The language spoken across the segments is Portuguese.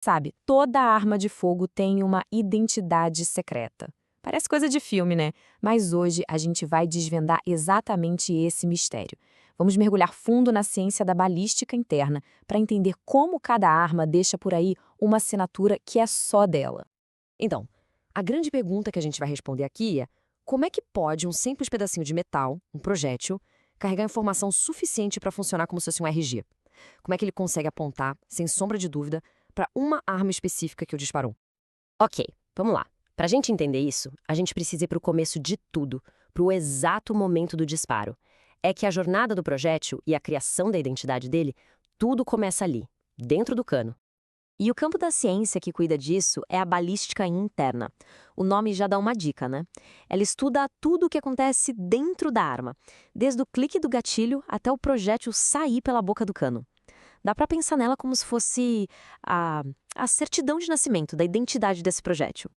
Sabe, toda arma de fogo tem uma identidade secreta. Parece coisa de filme, né? Mas hoje a gente vai desvendar exatamente esse mistério. Vamos mergulhar fundo na ciência da balística interna para entender como cada arma deixa por aí uma assinatura que é só dela. Então, a grande pergunta que a gente vai responder aqui é: como é que pode um simples pedacinho de metal, um projétil, carregar informação suficiente para funcionar como se fosse um RG? Como é que ele consegue apontar, sem sombra de dúvida, para uma arma específica que o disparou? Ok, vamos lá. Para a gente entender isso, a gente precisa ir para o começo de tudo, para o exato momento do disparo. É que a jornada do projétil e a criação da identidade dele, tudo começa ali, dentro do cano. E o campo da ciência que cuida disso é a balística interna. O nome já dá uma dica, né? Ela estuda tudo o que acontece dentro da arma, desde o clique do gatilho até o projétil sair pela boca do cano. Dá para pensar nela como se fosse a, a certidão de nascimento da identidade desse projétil.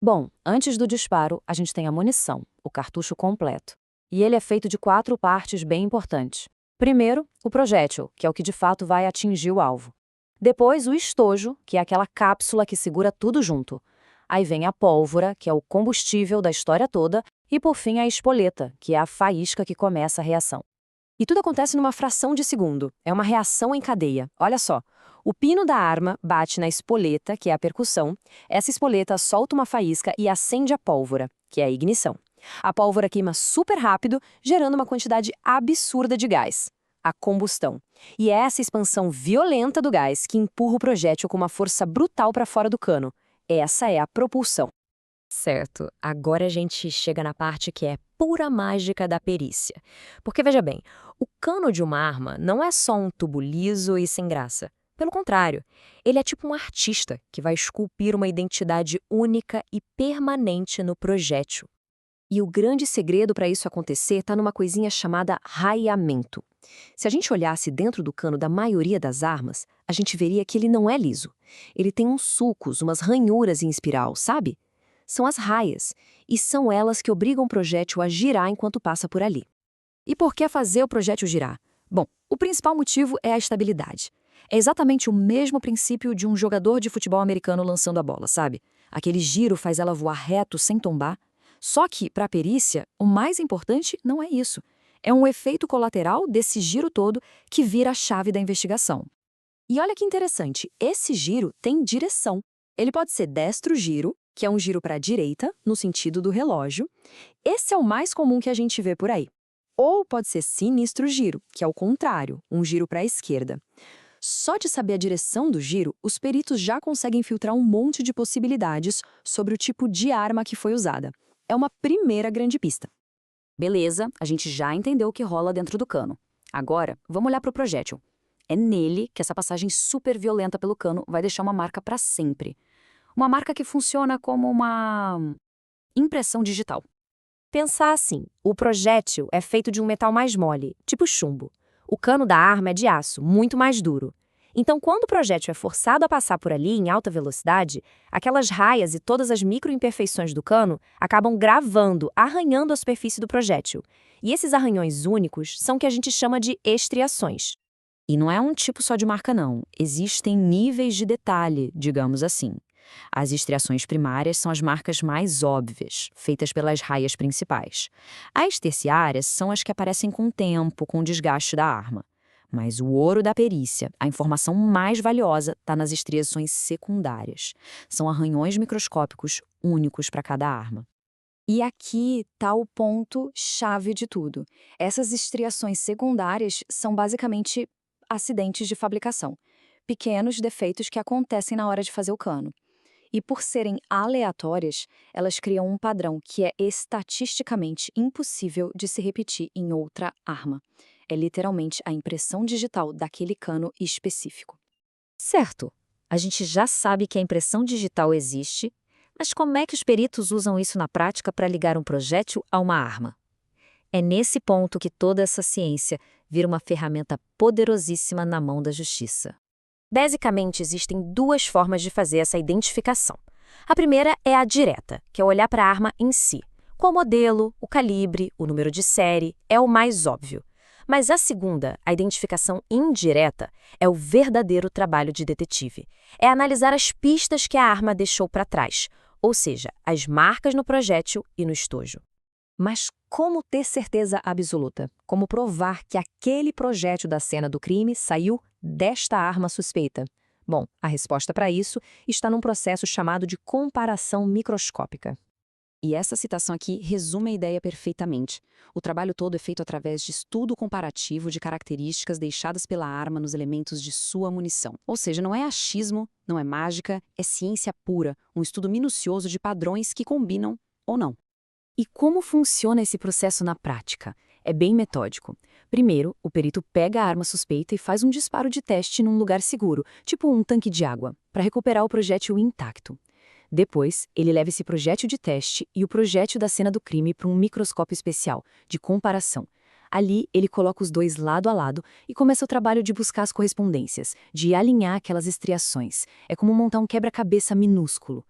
Bom, antes do disparo, a gente tem a munição, o cartucho completo. E ele é feito de 4 partes bem importantes. Primeiro, o projétil, que é o que de fato vai atingir o alvo. Depois, o estojo, que é aquela cápsula que segura tudo junto. Aí vem a pólvora, que é o combustível da história toda. E por fim, a espoleta, que é a faísca que começa a reação. E tudo acontece numa fração de segundo. É uma reação em cadeia. Olha só. O pino da arma bate na espoleta, que é a percussão. Essa espoleta solta uma faísca e acende a pólvora, que é a ignição. A pólvora queima super rápido, gerando uma quantidade absurda de gás, a combustão. E é essa expansão violenta do gás que empurra o projétil com uma força brutal para fora do cano. Essa é a propulsão. Certo, agora a gente chega na parte que é pura mágica da perícia. Porque veja bem, o cano de uma arma não é só um tubo liso e sem graça. Pelo contrário, ele é tipo um artista que vai esculpir uma identidade única e permanente no projétil. E o grande segredo para isso acontecer está numa coisinha chamada raiamento. Se a gente olhasse dentro do cano da maioria das armas, a gente veria que ele não é liso. Ele tem uns sulcos, umas ranhuras em espiral, sabe? São as raias, e são elas que obrigam o projétil a girar enquanto passa por ali. E por que fazer o projétil girar? Bom, o principal motivo é a estabilidade. É exatamente o mesmo princípio de um jogador de futebol americano lançando a bola, sabe? Aquele giro faz ela voar reto sem tombar. Só que, para a perícia, o mais importante não é isso. É um efeito colateral desse giro todo que vira a chave da investigação. E olha que interessante, esse giro tem direção. Ele pode ser destro giro, que é um giro para a direita, no sentido do relógio. Esse é o mais comum que a gente vê por aí. Ou pode ser sinistro giro, que é o contrário, um giro para a esquerda. Só de saber a direção do giro, os peritos já conseguem filtrar um monte de possibilidades sobre o tipo de arma que foi usada. É uma primeira grande pista. Beleza, a gente já entendeu o que rola dentro do cano. Agora, vamos olhar para o projétil. É nele que essa passagem super violenta pelo cano vai deixar uma marca para sempre. Uma marca que funciona como uma impressão digital. Pensar assim, o projétil é feito de um metal mais mole, tipo chumbo. O cano da arma é de aço, muito mais duro. Então, quando o projétil é forçado a passar por ali em alta velocidade, aquelas raias e todas as microimperfeições do cano acabam gravando, arranhando a superfície do projétil. E esses arranhões únicos são o que a gente chama de estriações. E não é um tipo só de marca, não. Existem níveis de detalhe, digamos assim. As estriações primárias são as marcas mais óbvias, feitas pelas raias principais. As terciárias são as que aparecem com o tempo, com o desgaste da arma. Mas o ouro da perícia, a informação mais valiosa, está nas estriações secundárias. São arranhões microscópicos únicos para cada arma. E aqui está o ponto-chave de tudo. Essas estriações secundárias são basicamente acidentes de fabricação, pequenos defeitos que acontecem na hora de fazer o cano. E por serem aleatórias, elas criam um padrão que é estatisticamente impossível de se repetir em outra arma. É literalmente a impressão digital daquele cano específico. Certo, a gente já sabe que a impressão digital existe, mas como é que os peritos usam isso na prática para ligar um projétil a uma arma? É nesse ponto que toda essa ciência vira uma ferramenta poderosíssima na mão da justiça. Basicamente, existem 2 formas de fazer essa identificação. A primeira é a direta, que é olhar para a arma em si. Qual modelo, o calibre, o número de série, é o mais óbvio. Mas a segunda, a identificação indireta, é o verdadeiro trabalho de detetive. É analisar as pistas que a arma deixou para trás, ou seja, as marcas no projétil e no estojo. Mas como ter certeza absoluta? Como provar que aquele projétil da cena do crime saiu desta arma suspeita? Bom, a resposta para isso está num processo chamado de comparação microscópica. E essa citação aqui resume a ideia perfeitamente. O trabalho todo é feito através de estudo comparativo de características deixadas pela arma nos elementos de sua munição. Ou seja, não é achismo, não é mágica, é ciência pura, um estudo minucioso de padrões que combinam ou não. E como funciona esse processo na prática? É bem metódico. Primeiro, o perito pega a arma suspeita e faz um disparo de teste num lugar seguro, tipo um tanque de água, para recuperar o projétil intacto. Depois, ele leva esse projétil de teste e o projétil da cena do crime para um microscópio especial, de comparação. Ali, ele coloca os dois lado a lado e começa o trabalho de buscar as correspondências, de alinhar aquelas estriações. É como montar um quebra-cabeça minúsculo.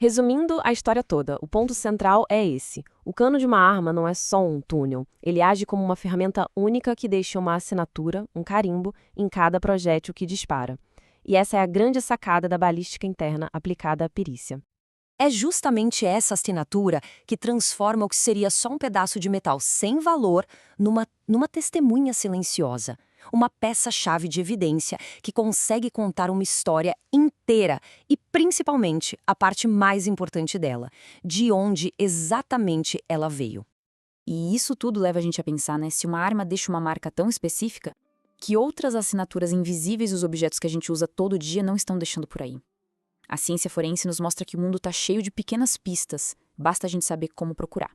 Resumindo a história toda, o ponto central é esse. O cano de uma arma não é só um túnel. Ele age como uma ferramenta única que deixa uma assinatura, um carimbo, em cada projétil que dispara. E essa é a grande sacada da balística interna aplicada à perícia. É justamente essa assinatura que transforma o que seria só um pedaço de metal sem valor numa testemunha silenciosa. Uma peça-chave de evidência que consegue contar uma história inteira e, principalmente, a parte mais importante dela, de onde exatamente ela veio. E isso tudo leva a gente a pensar, né, se uma arma deixa uma marca tão específica, que outras assinaturas invisíveis dos objetos que a gente usa todo dia não estão deixando por aí. A ciência forense nos mostra que o mundo está cheio de pequenas pistas, basta a gente saber como procurar.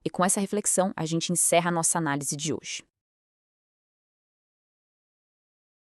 E com essa reflexão, a gente encerra a nossa análise de hoje.